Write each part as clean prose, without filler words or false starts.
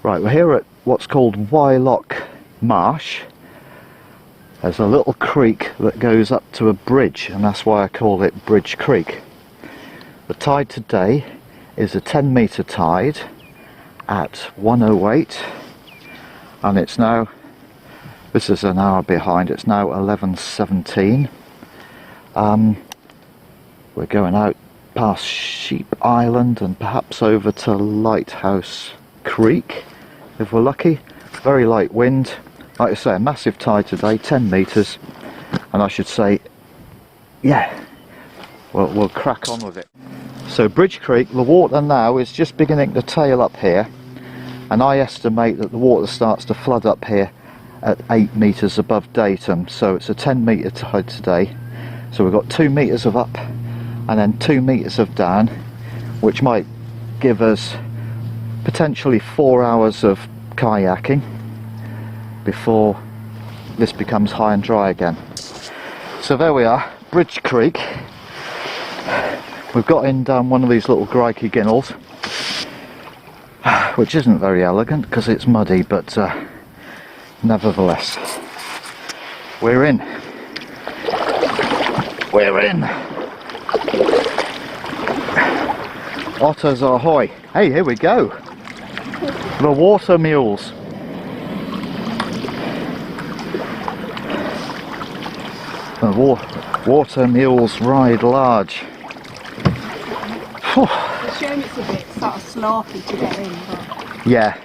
Right, we're here at what's called Wylock Marsh. There's a little creek that goes up to a bridge, and that's why I call it Bridge Creek. The tide today is a 10-metre tide at 1:08, and it's now, this is an hour behind, it's now 11:17. We're going out past Sheep Island and perhaps over to Lighthouse Creek if we're lucky. Very light wind, like I say, a massive tide today, 10 metres, and I should say, yeah, we'll crack on with it. So Bridge Creek, the water now is just beginning to tail up here, and I estimate that the water starts to flood up here at 8 metres above datum, so it's a 10-metre tide today. So we've got 2 metres of up and then 2 metres of down, which might give us potentially 4 hours of kayaking before this becomes high and dry again. So there we are, Bridge Creek. We've got in down one of these little grikey ginnels, which isn't very elegant because it's muddy, but nevertheless, we're in. We're in. Otters ahoy. Hey, here we go. The water mules. The water mules ride large. It's showing it's a bit sort of slopey to get in, but yeah,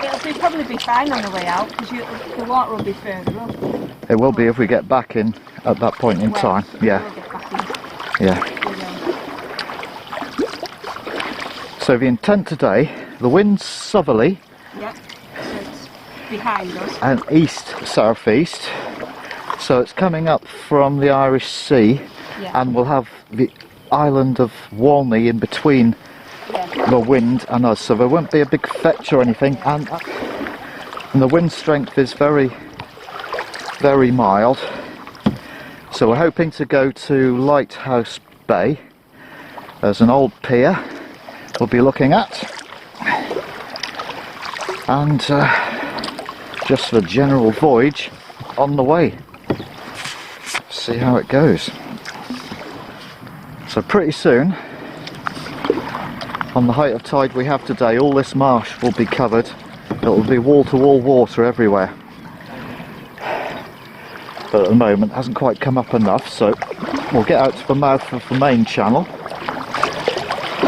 it'll probably be fine on the way out because the water will be further up. it will be if we get back in at that point in time. Yeah, yeah. So the intent today, the wind's southerly. Yeah, so it's behind us. And east southeast, so it's coming up from the Irish Sea, Yeah. and we'll have the island of Walney in between the wind and us, so there won't be a big fetch or anything, and the wind strength is very, very mild. So we're hoping to go to Lighthouse Bay. There's an old pier we'll be looking at, and just the general voyage on the way. See how it goes. So pretty soon, on the height of tide we have today, all this marsh will be covered. It'll be wall-to-wall water everywhere. But at the moment it hasn't quite come up enough, so we'll get out to the mouth of the main channel,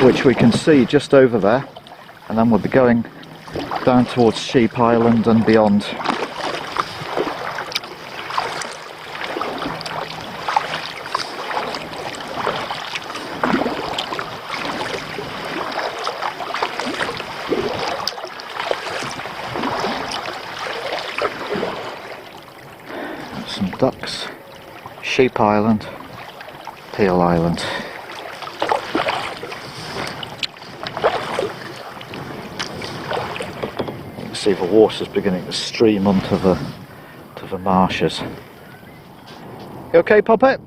which we can see just over there, and then we'll be going down towards Sheep Island and beyond. Some ducks, Sheep Island, Peel Island. You can see the water's beginning to stream onto the marshes. You okay, Puppet?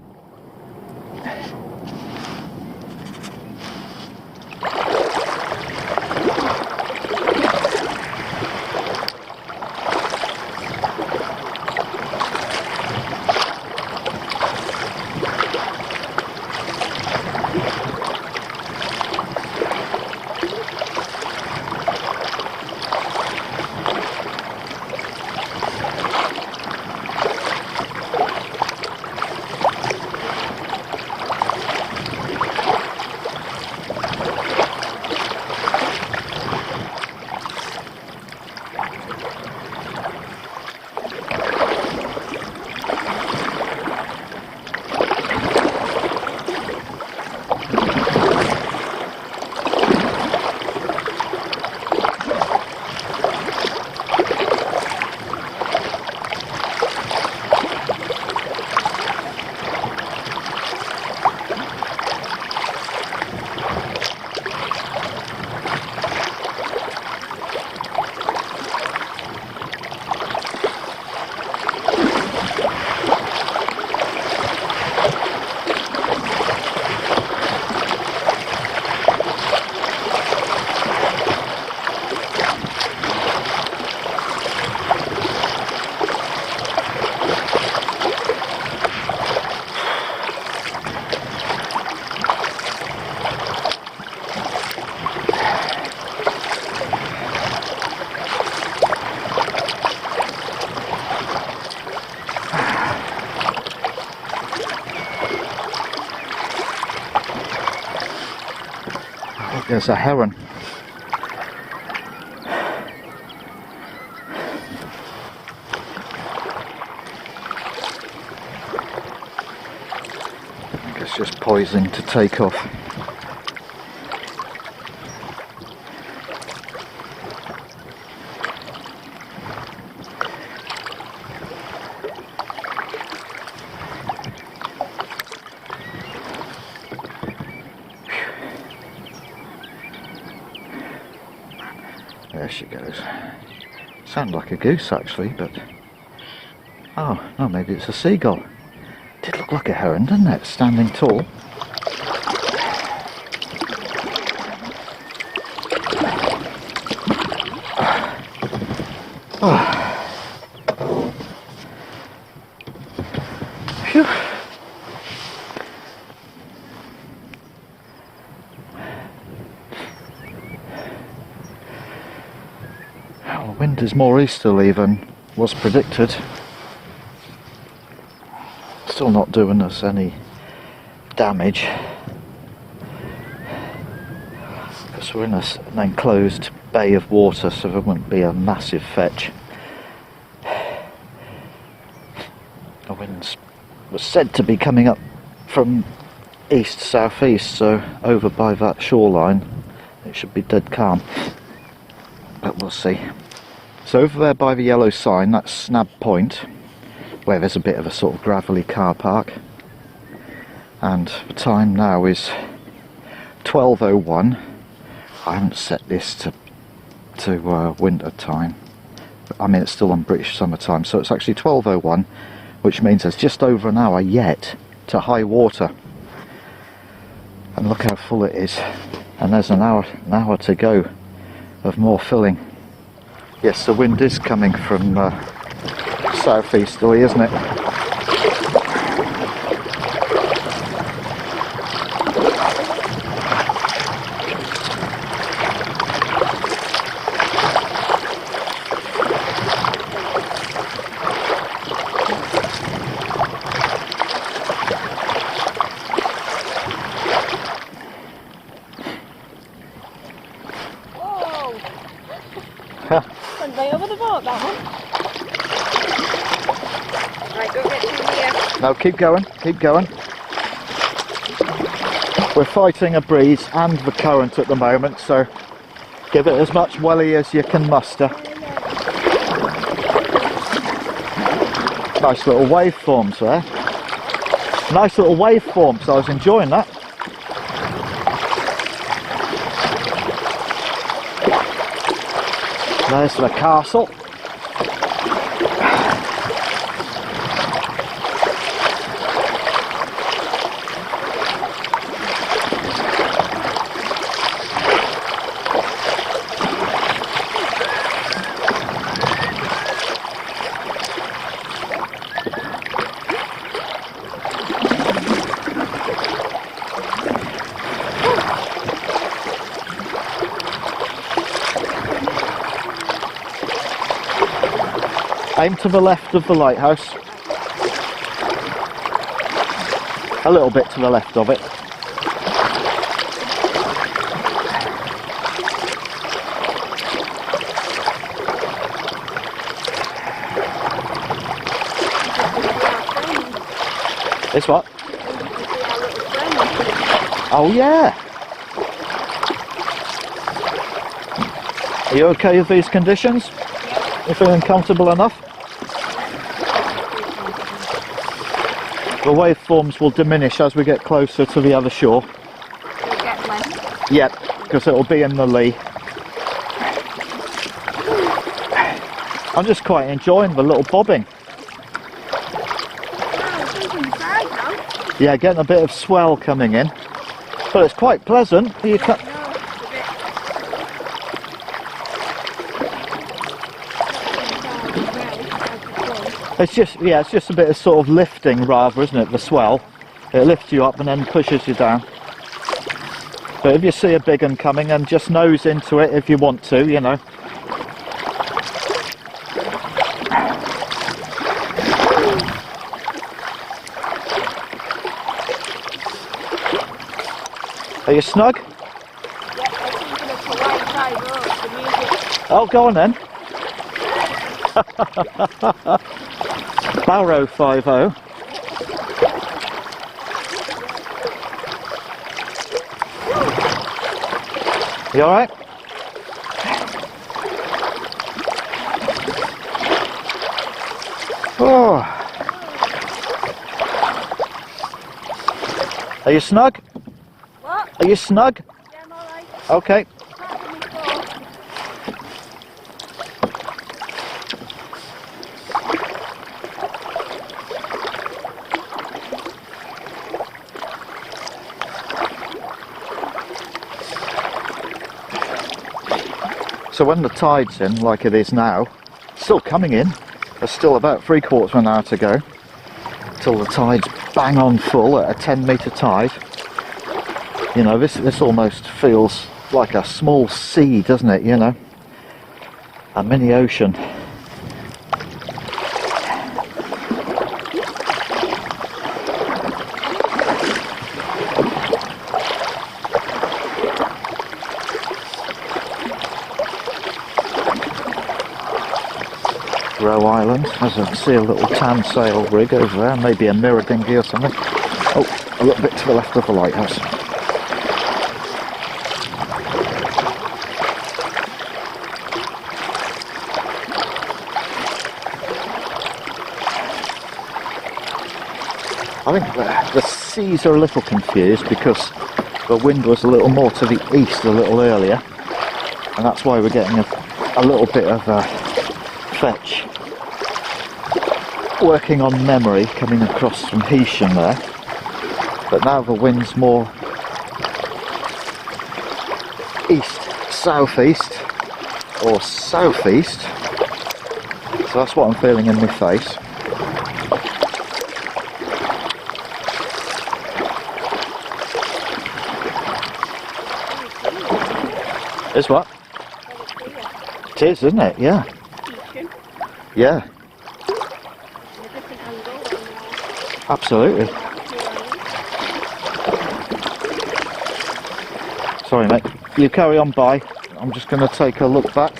Look, there's a heron. I think it's just poising to take off. There she goes. Sounded like a goose actually, but oh no, maybe it's a seagull. Did look like a heron, didn't it? Standing tall. Oh. Phew. The wind is more easterly than was predicted. Still not doing us any damage because we're in an enclosed bay of water, so there wouldn't be a massive fetch. The wind was said to be coming up from east-southeast, so over by that shoreline it should be dead calm, but we'll see. So over there by the yellow sign, that's Snab Point, where there's a bit of a sort of gravelly car park, and the time now is 12:01. I haven't set this to winter time. I mean, it's still on British summertime, so it's actually 12:01, which means there's just over an hour yet to high water. And look how full it is, and there's an hour to go of more filling. Yes, the wind is coming from southeasterly, isn't it? Went way over the boat, that one. Right, go get through here. No, keep going, keep going. We're fighting a breeze and the current at the moment, so give it as much welly as you can muster. Nice little waveforms there. Nice little waveforms, I was enjoying that. There's the castle. Aim to the left of the lighthouse. A little bit to the left of it. It's what? Oh yeah! Are you okay with these conditions? You feeling comfortable enough? The waveforms will diminish as we get closer to the other shore. It'll get less. Yep, because it'll be in the lee. I'm just quite enjoying the little bobbing. Oh, it's inside now. Yeah, getting a bit of swell coming in. But it's quite pleasant. You can... It's just, yeah, it's just a bit of sort of lifting rather, isn't it, the swell. It lifts you up and then pushes you down. But if you see a big one coming, then just nose into it if you want to, you know. Are you snug? Yep. for white tide road, the music. Oh, go on then. Barrow 50. You alright? Oh. Are you snug? What? Are you snug? Yeah, I'm alright. Okay. So when the tide's in, like it is now, it's still coming in. There's still about 3/4 of an hour to go till the tide's bang on full at a 10-metre tide. You know, this almost feels like a small sea, doesn't it? You know, a mini ocean. Row Island, as I see a little tan sail rig over there, maybe a mirror dinghy or something. Oh, a little bit to the left of the lighthouse. I think the seas are a little confused because the wind was a little more to the east a little earlier, and that's why we're getting a little bit of fetch. Working on memory coming across from Heysham there, but now the wind's more east southeast or southeast, so that's what I'm feeling in my face. Is what? It is, isn't it? Yeah. Yeah. Absolutely. Sorry mate, you carry on by. I'm just going to take a look back.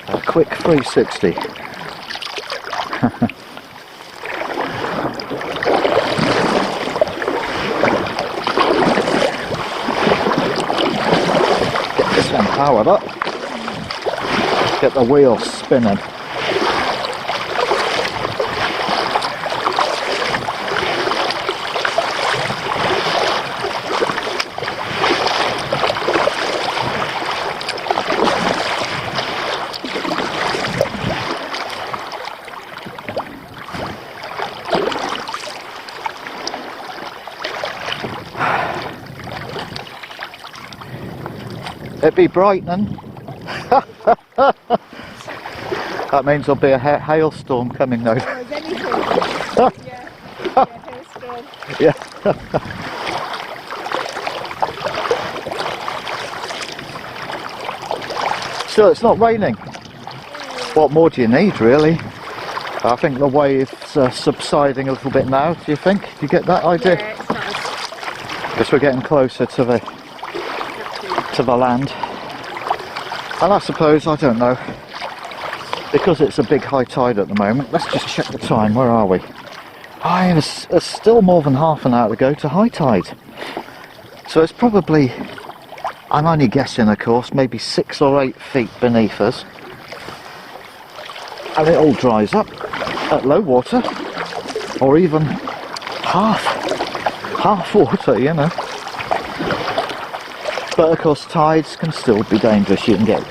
A quick 360. Powered up, get the wheels spinning. It'd be brightening. That means there'll be a hailstorm coming though. Yeah. Still, it's not raining. What more do you need, really? I think the wave's subsiding a little bit now. Do you think? Do you get that idea? Yeah, it's nice. Because we're getting closer to the land. And I suppose, I don't know, because it's a big high tide at the moment. Let's just check the time. Where are we? There's still more than half an hour to go to high tide. So it's probably, I'm only guessing of course, maybe 6 or 8 feet beneath us. And it all dries up at low water, or even half water, you know. But of course tides can still be dangerous. You can get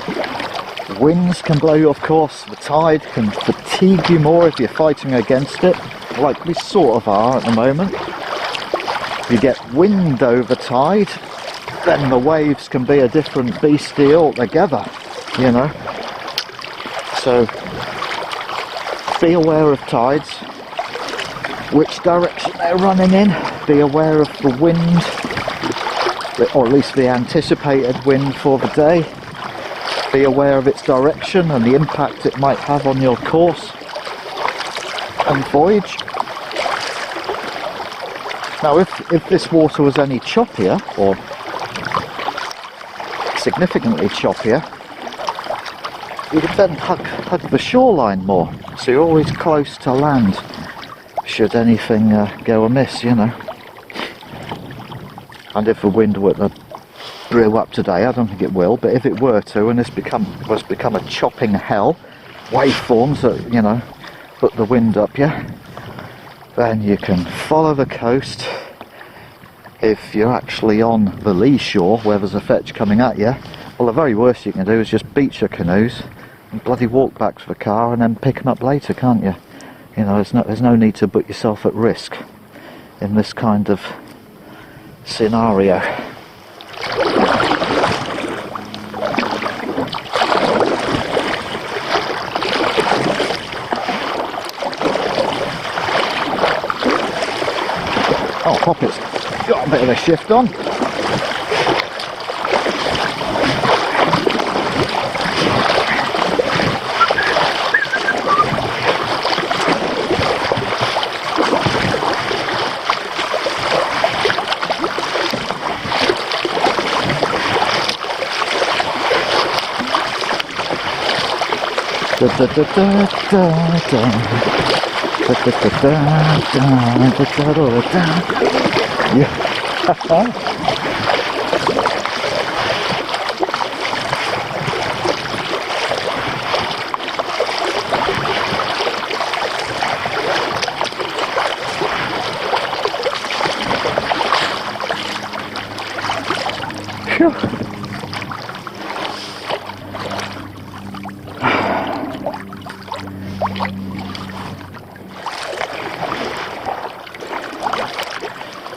winds can blow you, of course. The tide can fatigue you more if you're fighting against it, like we sort of are at the moment. If you get wind over tide, then the waves can be a different beastie altogether, you know. So be aware of tides, which direction they're running in, be aware of the wind, or at least the anticipated wind for the day. be aware of its direction and the impact it might have on your course and voyage. Now if this water was any choppier, or significantly choppier, you could then hug the shoreline more, so you're always close to land should anything go amiss, you know. And if the wind were to brew up today, I don't think it will, but if it were to, and this was become a chopping hell, waveforms that, you know, put the wind up you, then you can follow the coast. If you're actually on the lee shore where there's a fetch coming at you, well, the very worst you can do is just beach your canoes and bloody walk back to the car and then pick them up later, can't you? You know, there's no need to put yourself at risk in this kind of scenario. Oh, Poppet's got a bit of a shift on.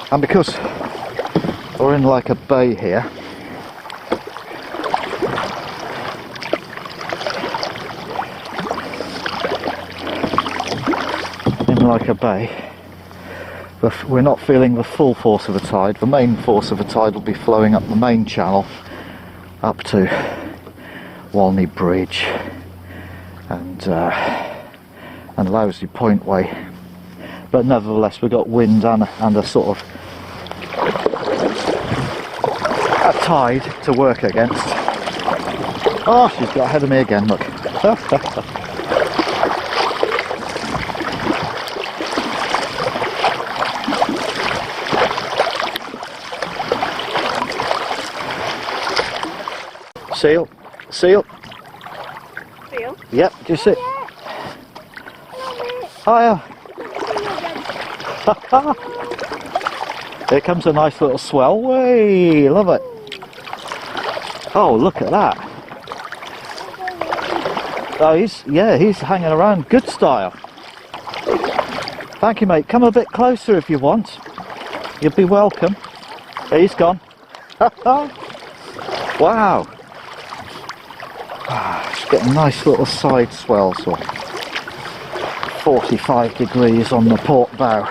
And because we're in like a bay here, we're not feeling the full force of the tide. The main force of the tide will be flowing up the main channel up to Walney Bridge and Lousy Point way. But nevertheless, we've got wind and a sort of a tide to work against. Oh, she's got ahead of me again, look. Seal, seal. Seal? Yep, just it. Hiya. Here comes a nice little swell. Way, love it. Oh, look at that. Oh, he's hanging around good style. Thank you, mate. Come a bit closer if you want. You'll be welcome. There, he's gone. Wow. Just getting nice little side swells. 45 degrees on the port bow.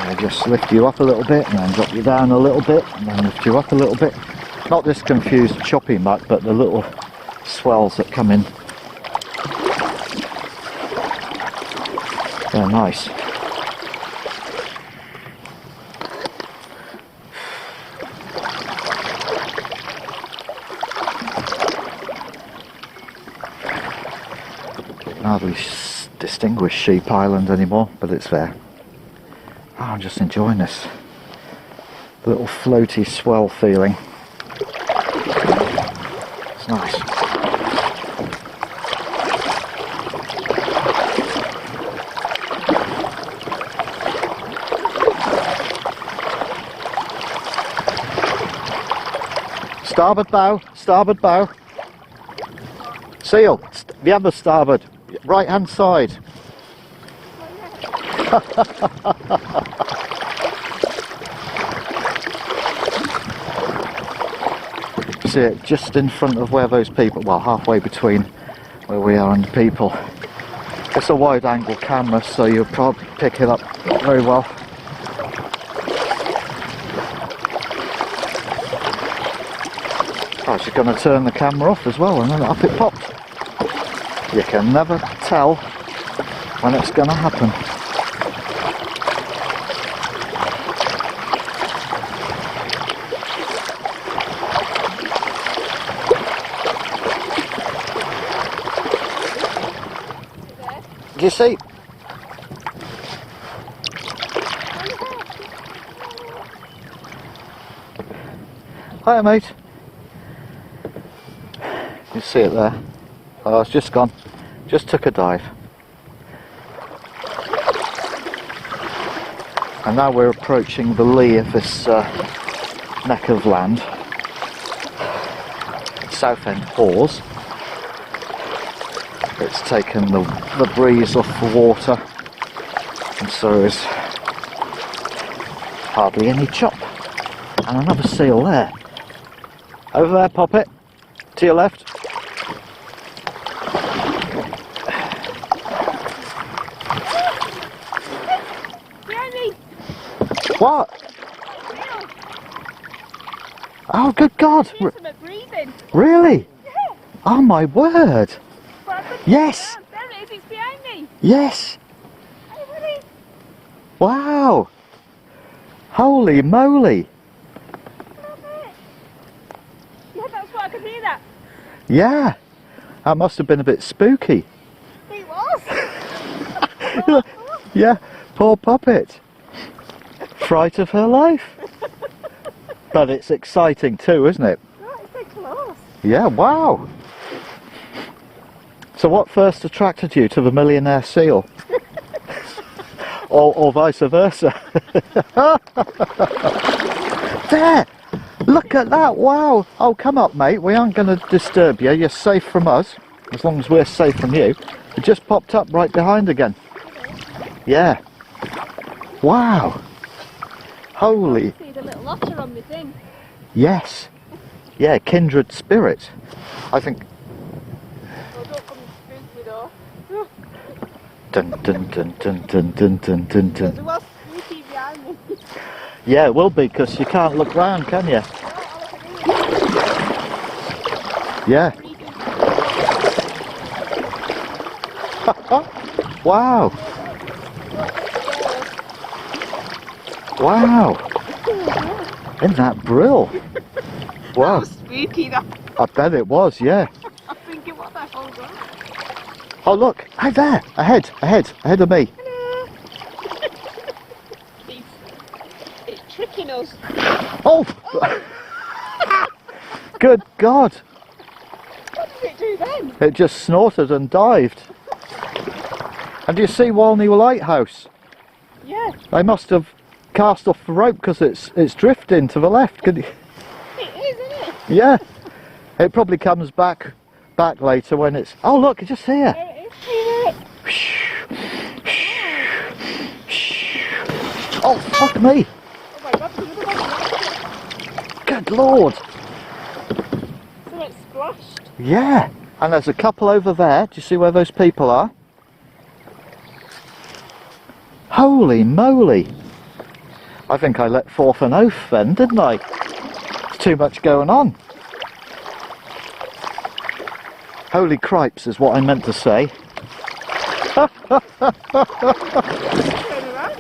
I'll just lift you up a little bit and then drop you down a little bit and then lift you up a little bit. Not this confused choppy muck, but the little swells that come in. They're nice. Hardly distinguish Sheep Island anymore, but it's there. Oh, I'm just enjoying this little floaty swell feeling. It's nice. Starboard bow, starboard bow. Seal, the other starboard. Right hand side. See it just in front of where those people, well, halfway between where we are and the people. It's a wide angle camera, so you'll probably pick it up very well. I was just going to turn the camera off as well, and then up it popped. You can never tell when it's going to happen. Do you see? Hiya, mate. You see it there? Oh, it's just gone. Just took a dive. And now we're approaching the lee of this neck of land. Southend Hawes. It's taken the breeze off the water, and so there's hardly any chop. And another seal there. Over there, Poppet. To your left. Behind me. What? Oh, good God. Breathing. Really? Yeah. Oh, my word. Yes. There it is, it's behind me. Yes. Are you ready? Wow. Holy moly. Yeah, that's what I could hear that. Yeah. That must have been a bit spooky. It was. Yeah, poor Poppet. Fright of her life. But it's exciting too, isn't it? Right, it's so close. Yeah, wow. So what first attracted you to the millionaire seal? or vice versa? There! Look at that, wow! Oh, come up, mate, we aren't going to disturb you. You're safe from us, as long as we're safe from you. It just popped up right behind again. Yeah. Wow. Holy. See the little otter on my thing. Yes. Yeah, kindred spirit. I think. Oh, don't come and spook me though. Dun dun dun dun dun dun dun dun dun. There was spooky behind me. Yeah, it will be, because you can't look round, can you? Yeah. Wow. Wow. Isn't that brill? Wow. That was spooky though. I bet it was, yeah. I'm thinking, what the hell's that? Oh look, hey there, ahead of me. Hello. It's tricking us. Oh! Good God. What did it do then? It just snorted and dived. And do you see Walney Lighthouse? Yeah. They must have cast off the rope because it's drifting to the left. Could you? It is, isn't it? Yeah. It probably comes back later when it's. Oh look, it's just here. There it is. See it? Oh fuck me! Oh my God, there's another one. Good Lord! So it's splashed. Yeah. And there's a couple over there. Do you see where those people are? Holy moly! I think I let forth an oath then, didn't I? There's too much going on. Holy cripes is what I meant to say. Turn around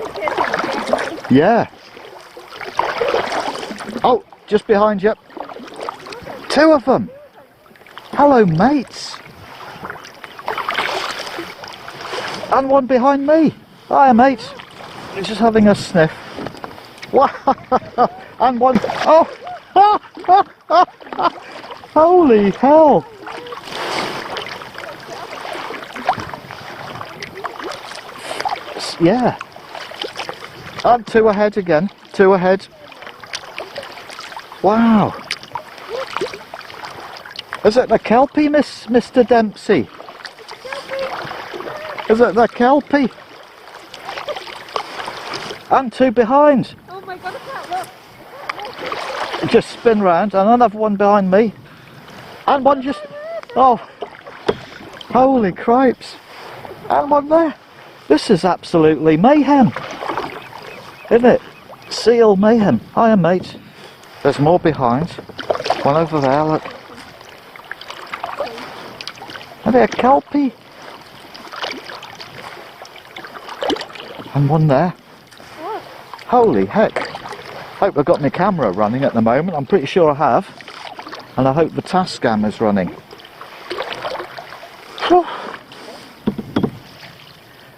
and get it. Yeah. Oh, just behind you. Two of them. Hello, mates. And one behind me. Hiya, mates. You're just having a sniff. Wow. And one. Oh. Holy hell. Yeah. And two ahead again. Two ahead. Wow. Is it the Kelpie, Mr. Dempsey? Is it the Kelpie? And two behind. Oh my God, I can't look. Just spin round, and another one behind me. And one just. Oh. Holy cripes. And one there. This is absolutely mayhem. Isn't it? Seal mayhem. Hiya, mate. There's more behind. One over there, look. Are they a kelpie? And one there. What? Holy heck. Hope I've got my camera running at the moment. I'm pretty sure I have. And I hope the Tascam is running. Whew.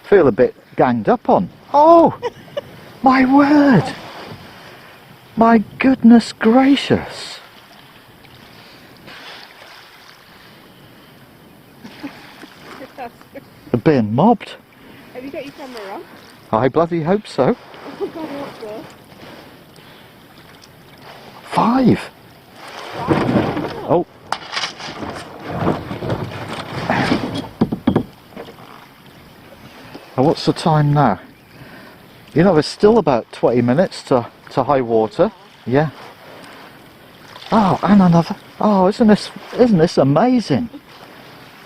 Feel a bit ganged up on. Oh! My word! My goodness gracious! They're being mobbed. Have you got your camera on? I bloody hope so. Oh God, I hope so. 5! Oh. Oh, what's the time now? You know, there's still about 20 minutes to high water. Yeah. Oh, and another. Oh, isn't this amazing?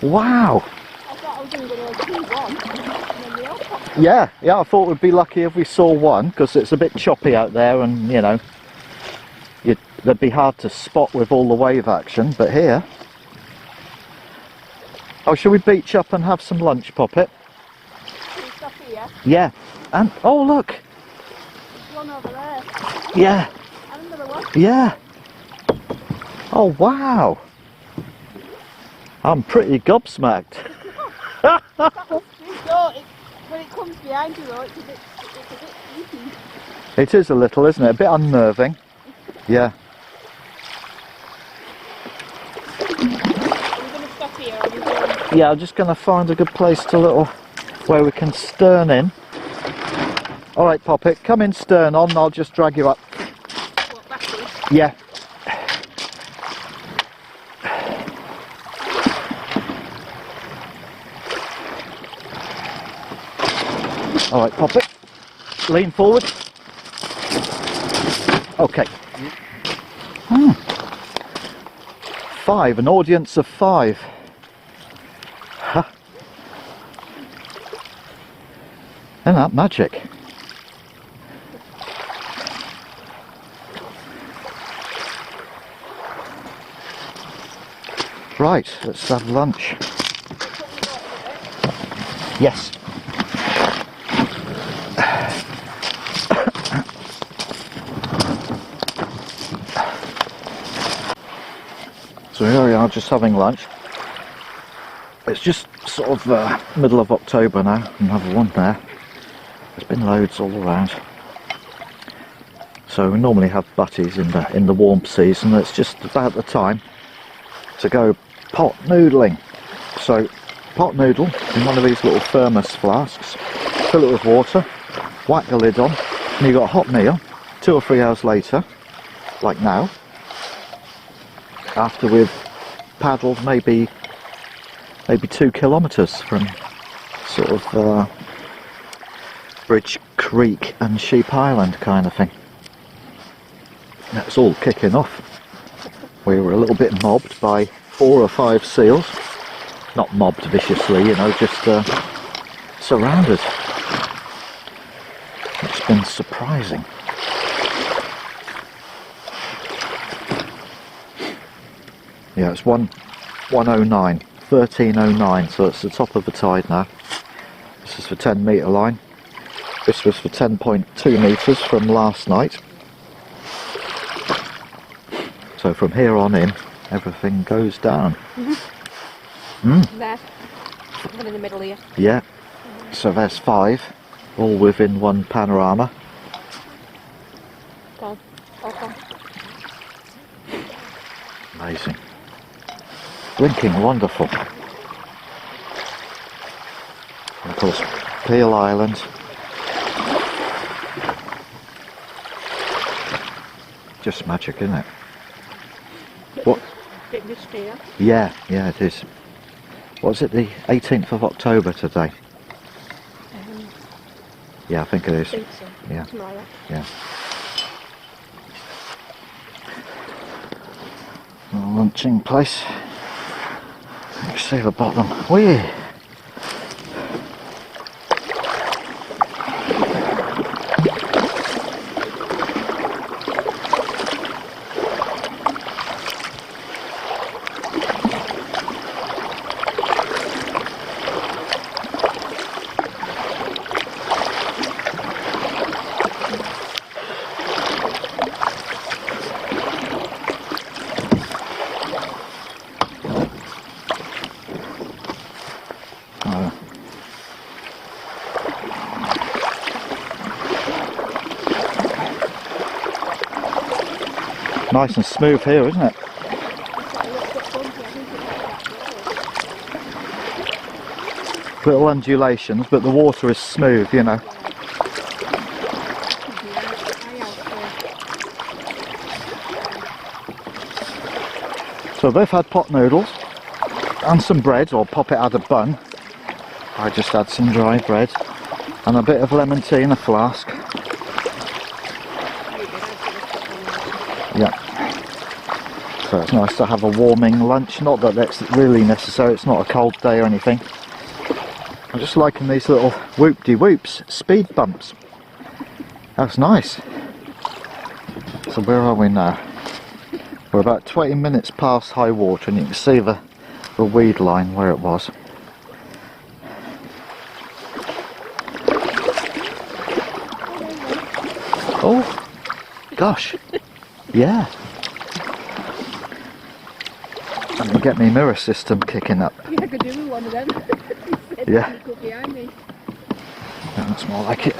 Wow. I thought I was only going to see one, and then they all popped. Yeah, I thought we'd be lucky if we saw one, because it's a bit choppy out there, and you know, they'd be hard to spot with all the wave action. But here, oh, shall we beach up and have some lunch, Poppet? Can you stop here? Yeah, and oh look, There's one over there. yeah, And another one. yeah. Oh wow, I'm pretty gobsmacked. When it comes behind you though, it's a bit creepy. It is a little, isn't it? A bit unnerving. Yeah. Are we going to stop here? Or are we going? Yeah, I'm just going to find a good place where we can stern in. Alright, Poppet, come in stern on, I'll just drag you up. What, backwards? Yeah. Alright, Poppet, lean forward. Okay. 5, an audience of 5. Huh. Isn't that magic? Right, let's have lunch. Yes. So here we are, just having lunch. It's just sort of middle of October now. Another one there. There's been loads all around. So we normally have butties in the warm season. It's just about the time to go pot noodling. So pot noodle in one of these little thermos flasks. Fill it with water. Whack the lid on, and you've got a hot meal. 2 or 3 hours later, like now. After we've paddled maybe 2 kilometres from sort of Bridge Creek and Sheep Island kind of thing. That's all kicking off. We were a little bit mobbed by 4 or 5 seals. Not mobbed viciously, you know, just surrounded. It's been surprising. Yeah, it's 109, 1309, so it's the top of the tide now. This is for 10 metre line. This was for 10.2 metres from last night. So from here on in, everything goes down. There. One in the middle here. Yeah, so there's 5, all within one panorama. Go on. Oh, go on. Amazing. Blinking wonderful. And of course, Peel Island. Just magic, isn't it? What? Bit misty, yeah? Yeah, it is. What's it, the 18th of October today? Yeah, I think it is. I think so. Yeah. Tomorrow. Yeah. A lunching place. You can see the bottom. Whee! Nice and smooth here, isn't it? Little undulations, but the water is smooth, you know. So they've had pot noodles and some bread, or Poppet had a bun. I just had some dry bread and a bit of lemon tea in a flask. Yeah. So it's nice to have a warming lunch. Not that that's really necessary, it's not a cold day or anything. I'm just liking these little whoop-de-whoops, speed bumps. That's nice. So where are we now? We're about 20 minutes past high water, and you can see the weed line where it was. Oh, gosh. Yeah. Let me get my mirror system kicking up. Yeah, I could do with one of them. Yeah. Behind me. That's more like it.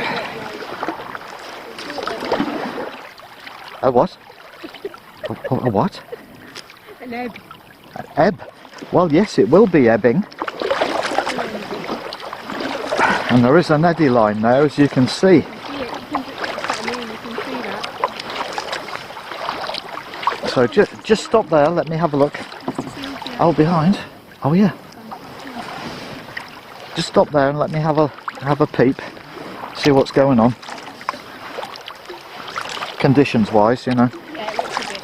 A what? A what? An ebb. An ebb? Well, yes, it will be ebbing. And there is an eddy line now, as you can see. So just stop there, let me have a look. Oh, behind? Oh yeah. Just stop there and let me have a peep. See what's going on. Conditions wise, you know. Yeah, it looks a bit.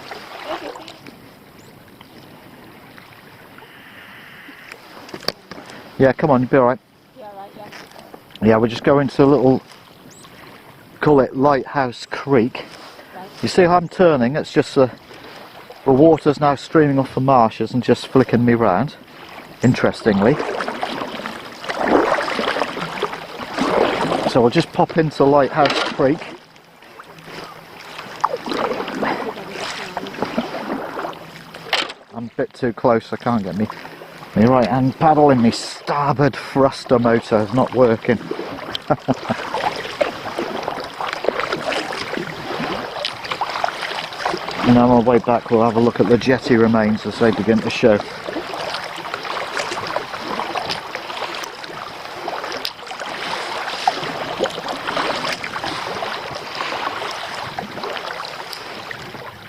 Yeah, come on, you'll be alright. Yeah, right, yeah. Yeah, we're just going to a little, call it Lighthouse Creek. Right. You see how I'm turning? It's just the water's now streaming off the marshes and just flicking me round, interestingly. So we'll just pop into Lighthouse Creek. I'm a bit too close, I can't get me right hand paddle in my starboard thruster motor is not working. And on our way back we'll have a look at the jetty remains as they begin to show.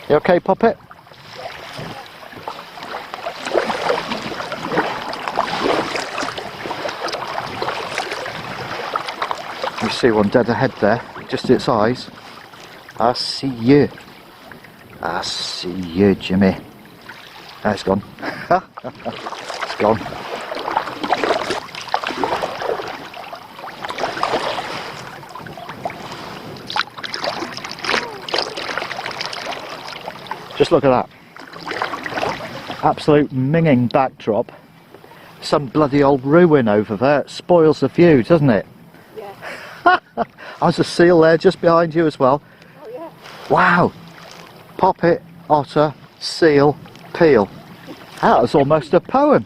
You okay, Poppet? You see one dead ahead there, just its eyes. I see you. I see you, Jimmy. Ah, it's gone. It's gone. Just look at that. Absolute minging backdrop. Some bloody old ruin over there. It spoils the view, doesn't it? Yeah. There's a seal there just behind you as well. Oh, yeah. Wow. Poppet, otter, seal, peel. That was almost a poem.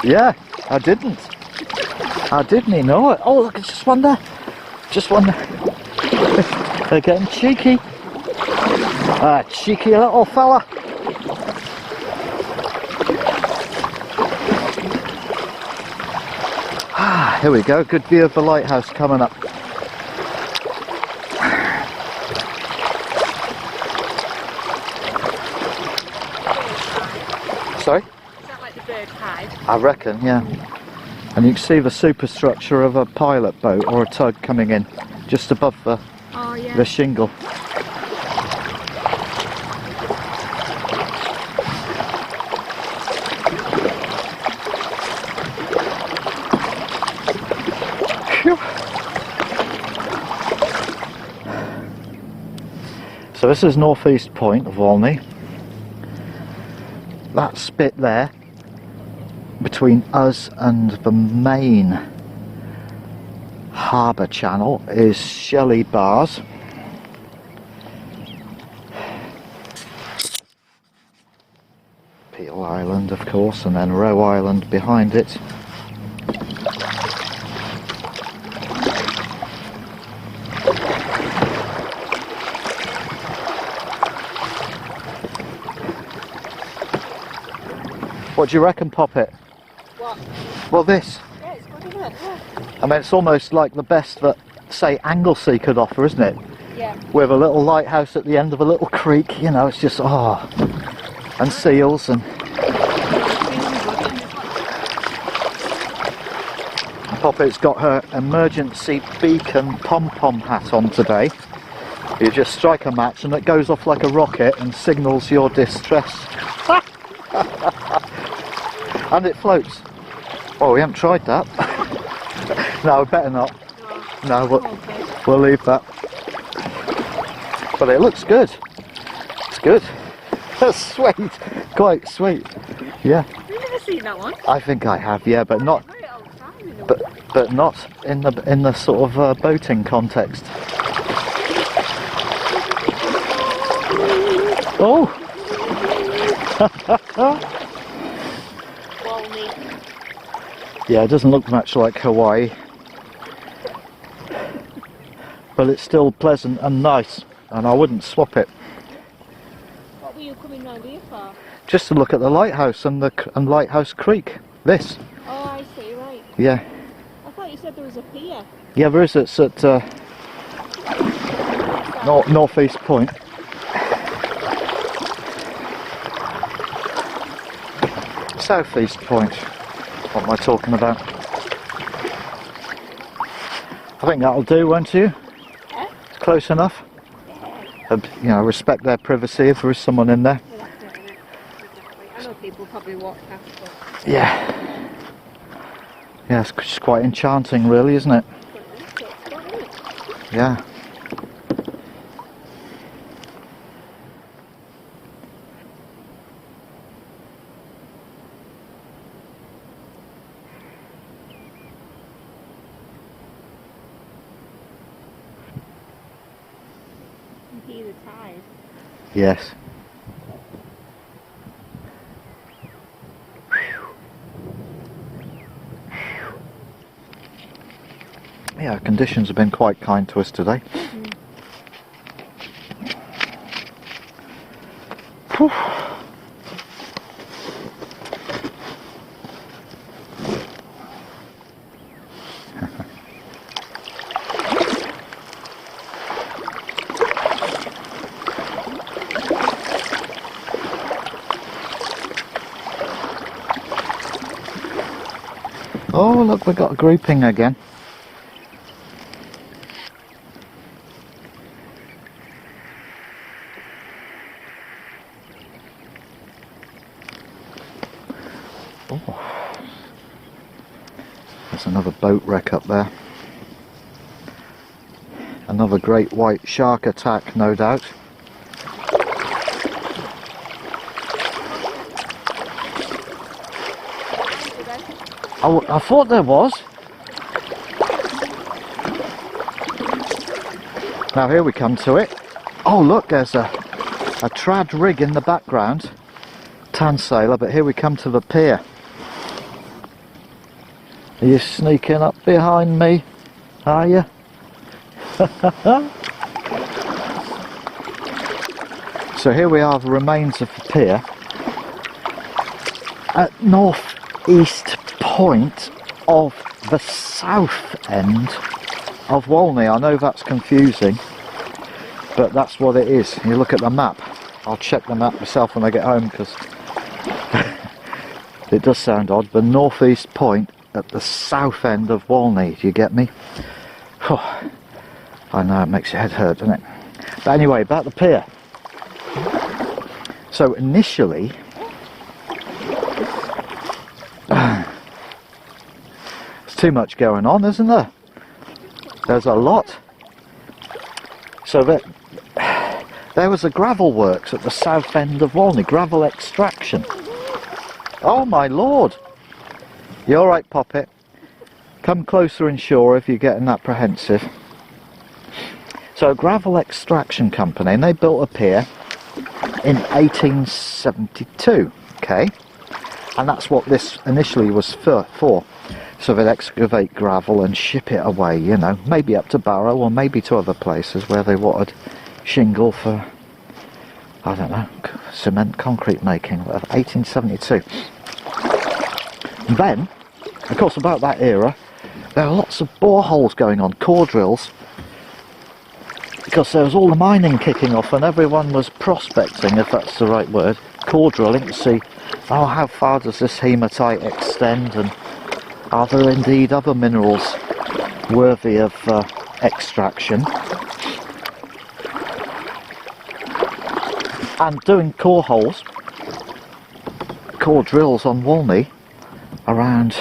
Yeah, I didn't. I didn't know it. Oh, look, it's just one there. Just one there. They're getting cheeky. Ah, cheeky little fella. Ah, here we go. Good view of the lighthouse coming up. Sorry? Is that like the bird hide? I reckon, yeah. And you can see the superstructure of a pilot boat or a tug coming in just above the shingle. Phew. So this is northeast point of Walney. That spit there between us and the main harbour channel is Shelley Bars. Peel Island, of course, and then Roe Island behind it. What do you reckon, Poppet? What? Well, this. Yeah, it's good, isn't it? Yeah. I mean, it's almost like the best that, say, Anglesey could offer, isn't it? Yeah. With a little lighthouse at the end of a little creek, you know, it's just, oh. And seals and... Poppet's got her emergency beacon pom-pom hat on today. You just strike a match and it goes off like a rocket and signals your distress. And it floats. Oh, we haven't tried that. No, better not. No, we'll leave that. But it looks good. It's good. That's sweet. Quite sweet. Yeah. Have you never seen that one? I think I have, yeah, but not... Very old time, you know. But not in the sort of boating context. Oh! Walney. Yeah, it doesn't look much like Hawaii, but it's still pleasant and nice, and I wouldn't swap it. What were you coming round here for? Just to look at the lighthouse and Lighthouse Creek. This. Oh, I see, right. Yeah. I thought you said there was a pier. Yeah, there is. It's at Northeast Point. Southeast Point. What am I talking about? I think that'll do, won't you? Yeah? Close enough? Yeah. You know, respect their privacy if there is someone in there. Well, that's it, innit? Exactly. I know people probably walk past, but... Yeah. Yeah, it's just quite enchanting, really, isn't it? Yeah. You hear the tide. Yes. Yeah, conditions have been quite kind to us today. Whew. Oh, look, we've got a grouping again. Oh. There's another boat wreck up there. Another great white shark attack, no doubt. Oh, I thought there was. Now here we come to it. Oh look, there's a trad rig in the background. Tan sailor, but here we come to the pier. Are you sneaking up behind me? Are you? So here we are, the remains of the pier at northeast point of the south end of Walney. I know that's confusing, but that's what it is. You look at the map. I'll check the map myself when I get home, because it does sound odd. The northeast point at the south end of Walney. Do you get me? Oh, I know, it makes your head hurt, doesn't it? But anyway, about the pier. So initially, there's too much going on, isn't there? There's a lot. So there was a gravel works at the south end of Walney, gravel extraction. Oh my lord! You alright, Poppet? Come closer inshore if you're getting apprehensive. So a gravel extraction company, and they built a pier in 1872, okay? And that's what this initially was for. So they'd excavate gravel and ship it away, you know, maybe up to Barrow or maybe to other places where they wanted shingle for, I don't know, cement concrete making, whatever. 1872. Then, of course, about that era, there were lots of boreholes going on, core drills, because there was all the mining kicking off and everyone was prospecting, if that's the right word, core drilling to see, oh, how far does this hematite extend, and are there indeed other minerals worthy of extraction. And doing core holes, core drills on Walney around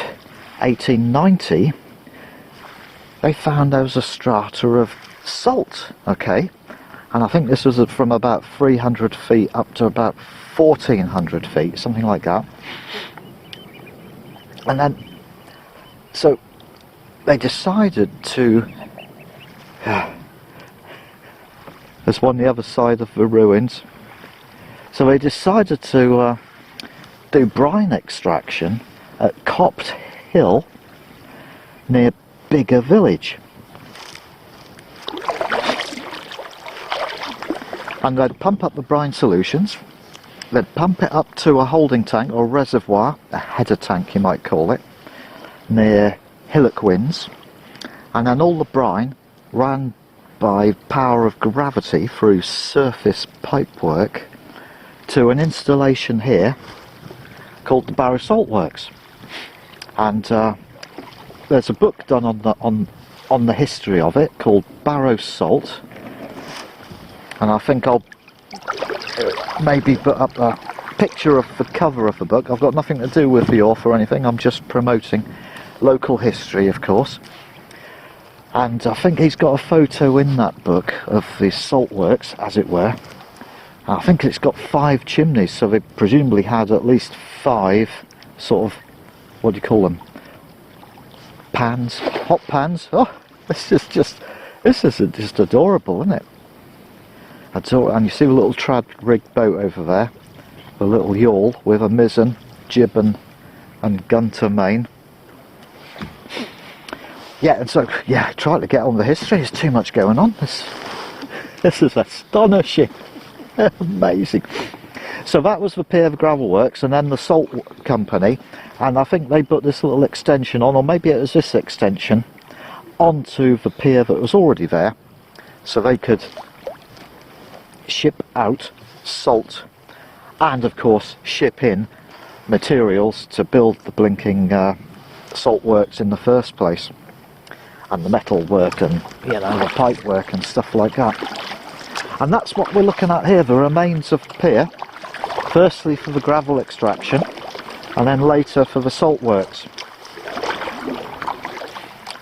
1890, they found there was a strata of salt, okay, and I think this was from about 300 feet up to about 1400 feet, something like that. And then, so they decided to, there's one on the other side of the ruins, so they decided to do brine extraction at Copt Hill near Bigger Village. And they'd pump up the brine solutions, they'd pump it up to a holding tank or reservoir, a header tank you might call it, near hillock winds, and then all the brine ran by power of gravity through surface pipework to an installation here called the Barrow Salt Works. And there's a book done on the history of it called Barrow Salt, and I think I'll maybe put up a picture of the cover of the book. I've got nothing to do with the author or anything, I'm just promoting local history, of course. And I think he's got a photo in that book of the salt works, as it were. I think it's got 5 chimneys, so they presumably had at least 5 sort of, what do you call them, pans, hot pans. Oh, this is just adorable, isn't it? And you see the little trad rigged boat over there, the little yawl with a mizzen, jib and gun to main. Yeah, and so, yeah, trying to get on the history, there's too much going on. This is astonishing. Amazing. So that was the pier of gravel works, and then the salt company, and I think they put this little extension on, or maybe it was this extension, onto the pier that was already there, so they could ship out salt and of course ship in materials to build the blinking salt works in the first place, and the metal work and, you know, the pipe work and stuff like that. And that's what we're looking at here, the remains of the pier, firstly for the gravel extraction and then later for the salt works.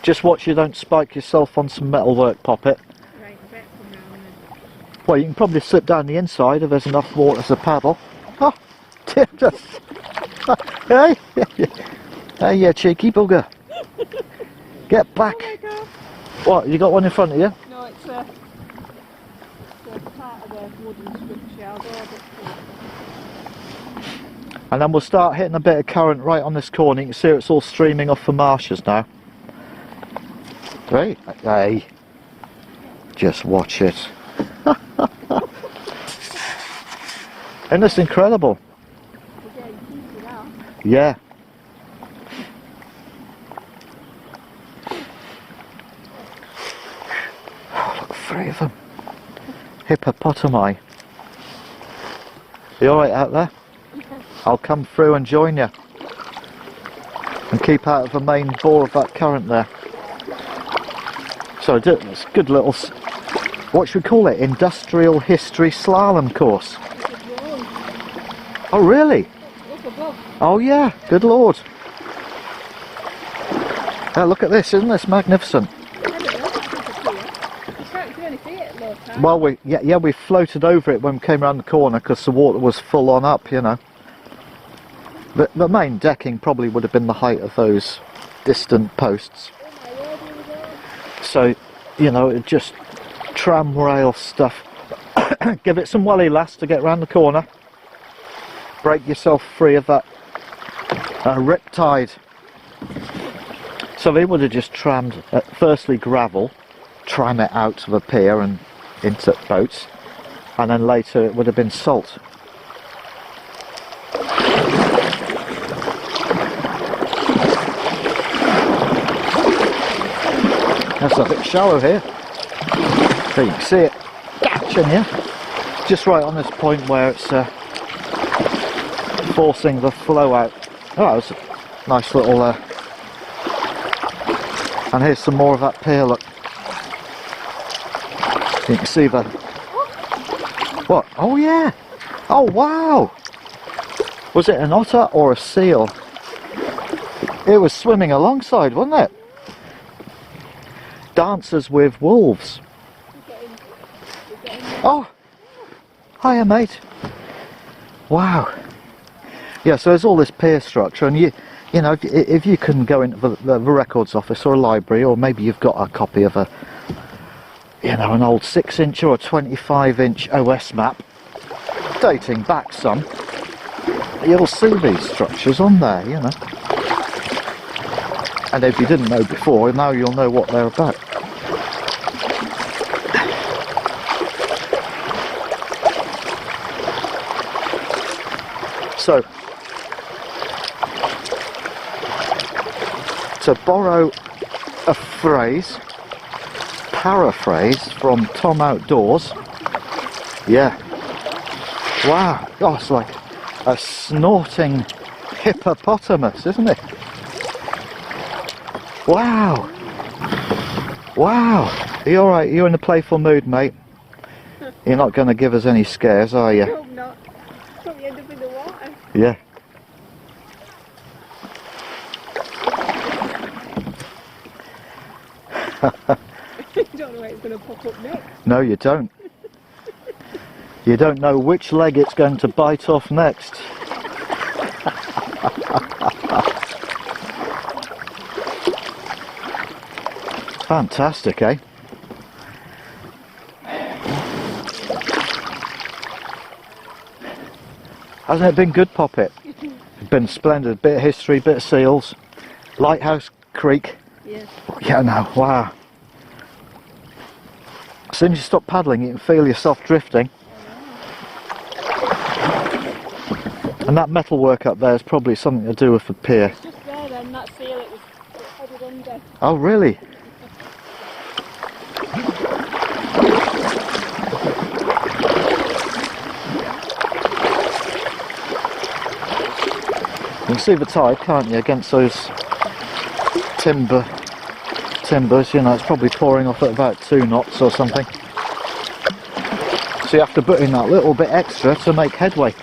Just watch you don't spike yourself on some metal work, Poppet. Right, I better come round then. Well, you can probably slip down the inside if there's enough water to paddle. Oh, just... Hey, hey, you cheeky bugger. Get back. Oh my God. What, you got one in front of you? No, it's part of the wooden structure. I'll go a bit closer. And then we'll start hitting a bit of current right on this corner. You can see it's all streaming off the marshes now. Right, hey, just watch it. Isn't this incredible? Yeah. Oh, look, 3 of them. Hippopotami. You alright out there? I'll come through and join you. And keep out of the main bore of that current there. So it's a good little, what should we call it, industrial history slalom course. Oh really? Oh yeah, good lord. Now look at this, isn't this magnificent? Well, we floated over it when we came around the corner because the water was full on up, you know. The main decking probably would have been the height of those distant posts. So, you know, it just tram rail stuff. Give it some welly last to get round the corner. Break yourself free of that riptide. So they would have just trammed, firstly gravel, tram it out to the pier and into boats, and then later it would have been salt. That's a bit shallow here. So you can see it catching you. Just right on this point where it's forcing the flow out. Oh, that's a nice little... and here's some more of that pier, look. You can see the... What? Oh yeah! Oh wow! Was it an otter or a seal? It was swimming alongside, wasn't it? Dances with wolves. Oh! Hiya, mate. Wow. Yeah, so there's all this pier structure, and you know, if you can go into the records office or a library, or maybe you've got a copy of a, you know, an old 6-inch or a 25-inch OS map, dating back some, you'll see these structures on there, you know. And if you didn't know before, now you'll know what they're about. So, to borrow a phrase, paraphrase from Tom Outdoors, yeah, wow, oh, it's like a snorting hippopotamus, isn't it? Wow, wow, are you alright? You're in a playful mood, mate? You're not going to give us any scares, are you? I hope not. Hope you end up in the water. Yeah. You don't know where it's going to pop up next. No, you don't. You don't know which leg it's going to bite off next. Fantastic, eh? Hasn't it been good, Poppet? It's been splendid. Bit of history, bit of seals. Lighthouse Creek. Yes. Yeah, no, wow. As soon as you stop paddling, you can feel yourself drifting. And that metalwork up there is probably something to do with the pier. It's just there then, that seal, it was headed under. Oh, really? You can see the tide, can't you, against those timbers, you know, it's probably pouring off at about 2 knots or something. So you have to put in that little bit extra to make headway.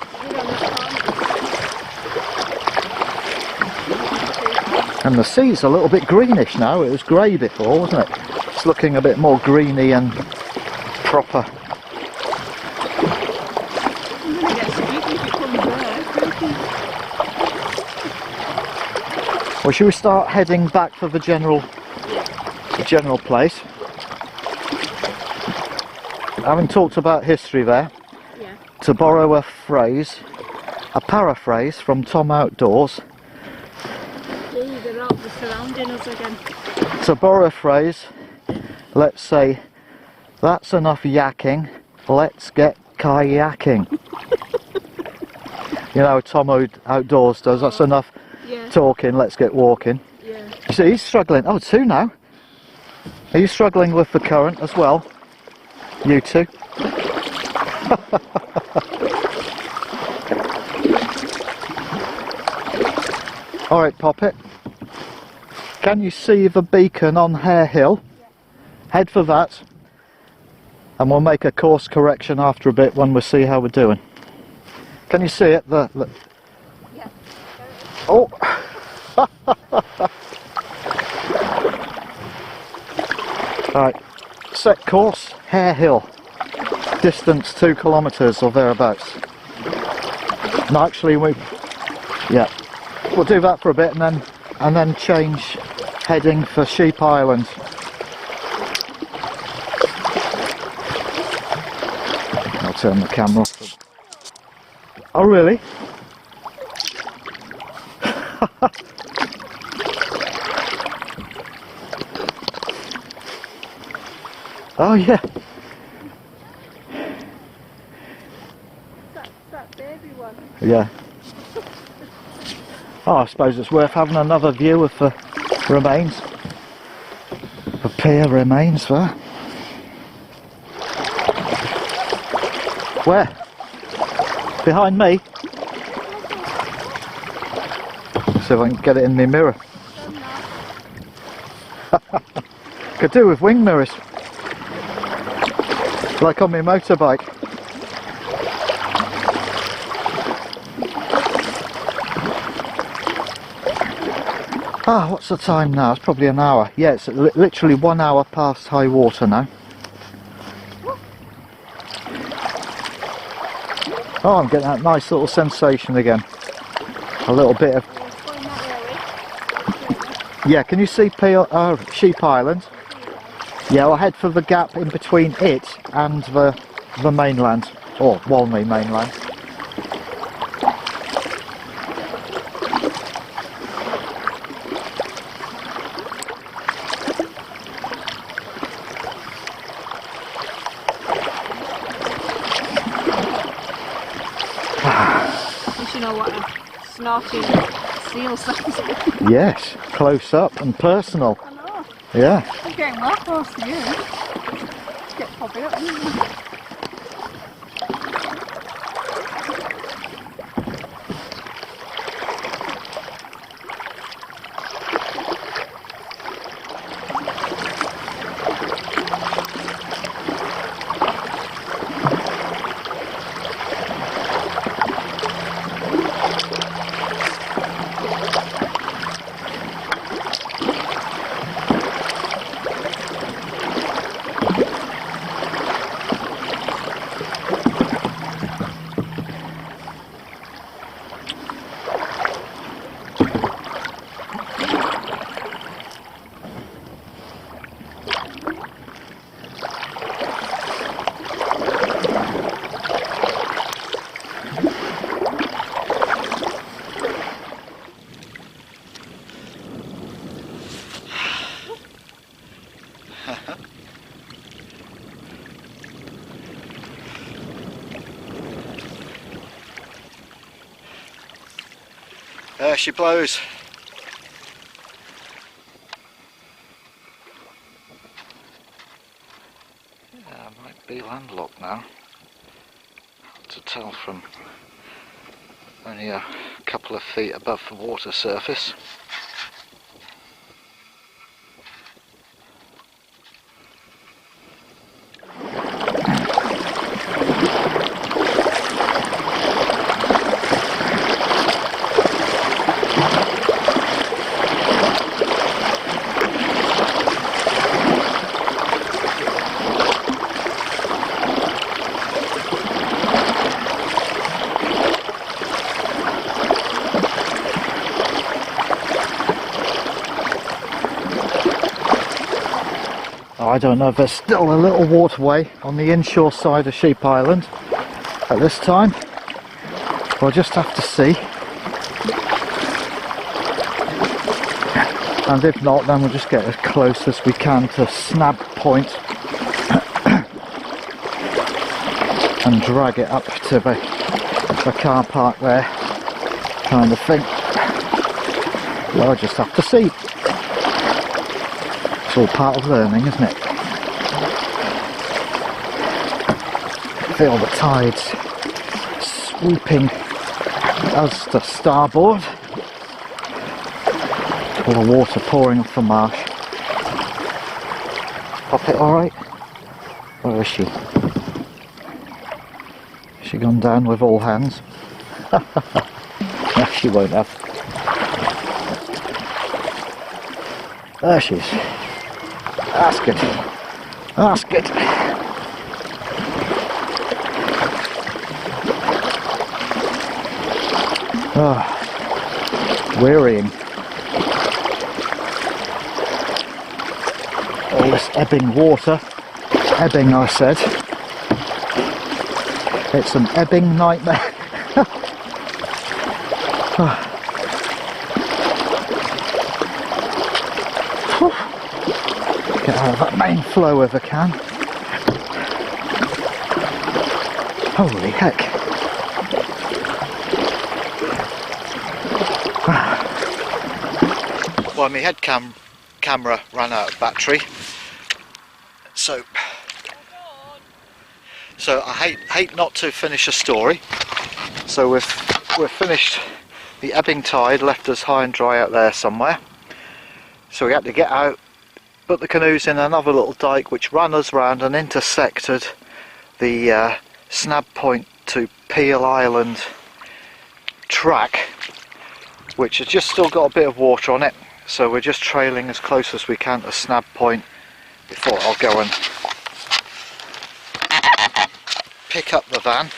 And the sea's a little bit greenish now. It was grey before, wasn't it? It's looking a bit more greeny and proper. I'm going to get squeaky if it comes there. Well, should we start heading back for the general place? Having talked about history there, Yeah. to borrow a phrase, a paraphrase from Tom Outdoors, Gee, they're all surrounding us again. to borrow a phrase, let's say, that's enough yakking, let's get kayaking. You know, Tom Outdoors does, that's enough Yeah. talking, let's get walking. Yeah. You see, he's struggling. Oh, 2 now. Are you struggling with the current as well? You two? Alright, Poppet. Can you see the beacon on Hare Hill? Head for that. And we'll make a course correction after a bit when we see how we're doing. Can you see it? The Yeah. Oh! Right, set course, Hare Hill. Distance 2 kilometres or thereabouts. No, actually we'll do that for a bit and then change heading for Sheep Island. I'll turn the camera off. Oh really? Oh yeah. That baby one. Yeah. Oh, I suppose it's worth having another view of the remains. A pier remains there. Where? Behind me? See if I can get it in my mirror. Could do with wing mirrors. Like on my motorbike. Ah, what's the time now? It's probably an hour. Yeah, it's literally 1 hour past high water now. Oh, I'm getting that nice little sensation again. A little bit of... Yeah, can you see Sheep Island? Yeah, I'll head for the gap in between it and the mainland, or Walney mainland. You know what a snorting seal sounds like. Yes, close up and personal. I know. Yeah. I'm getting well close to you. Let's get popping up, isn't it? There she blows. Yeah, I might be landlocked now. Hard to tell from only a couple of feet above the water surface. I don't know if there's still a little waterway on the inshore side of Sheep Island at this time. We'll just have to see. And if not, then we'll just get as close as we can to Snab Point and drag it up to the car park there, kind of thing. Well, I'll just have to see. It's all part of learning, isn't it? Feel the tides swooping us to starboard. All the water pouring off the marsh. Pop it alright? Where is she? Has she gone down with all hands? No, she won't have. There she is. That's good. That's good. Oh, wearying. All this ebbing water. Ebbing, I said. It's an ebbing nightmare. Get out of that main flow if I can. Holy heck. Well, my head camera ran out of battery, So I hate not to finish a story. So we've finished. The ebbing tide left us high and dry out there somewhere. So we had to get out, put the canoes in another little dyke which ran us round and intersected the Snab Point to Peel Island track, which has just still got a bit of water on it. So we're just trailing as close as we can to Snab Point before I'll go and pick up the van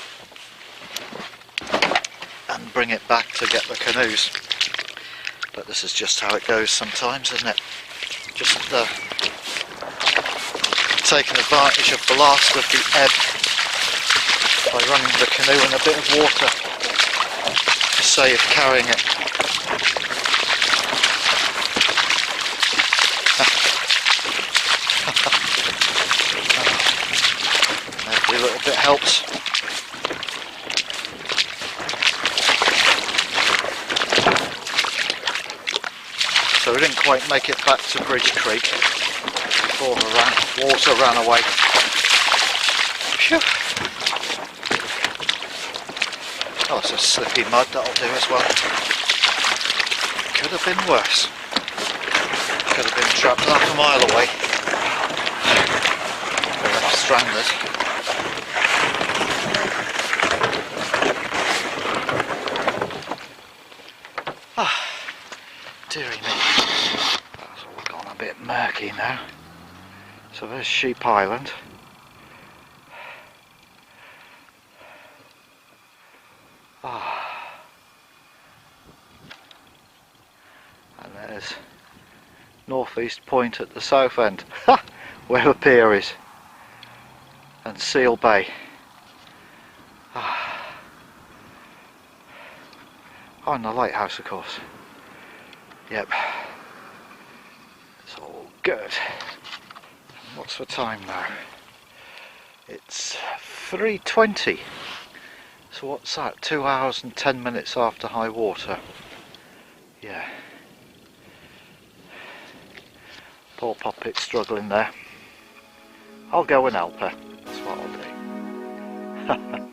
and bring it back to get the canoes. But this is just how it goes sometimes, isn't it? Just taking advantage of the last of the ebb by running the canoe in a bit of water to save carrying it. Every little bit helps. So we didn't quite make it back to Bridge Creek before the water ran away. Phew. Oh, it's a slippy mud, that'll do as well. Could have been worse. Could have been trapped half a mile away. We're left stranded. Dearie me. That's all gone a bit murky now. So there's Sheep Island. And there's Northeast Point at the south end, where the pier is, and Seal Bay. Oh, and the lighthouse, of course. Yep, it's all good. What's the time now? It's 3:20. So what's that? 2 hours and 10 minutes after high water. Yeah. Poor Poppet's struggling there. I'll go and help her. That's what I'll do.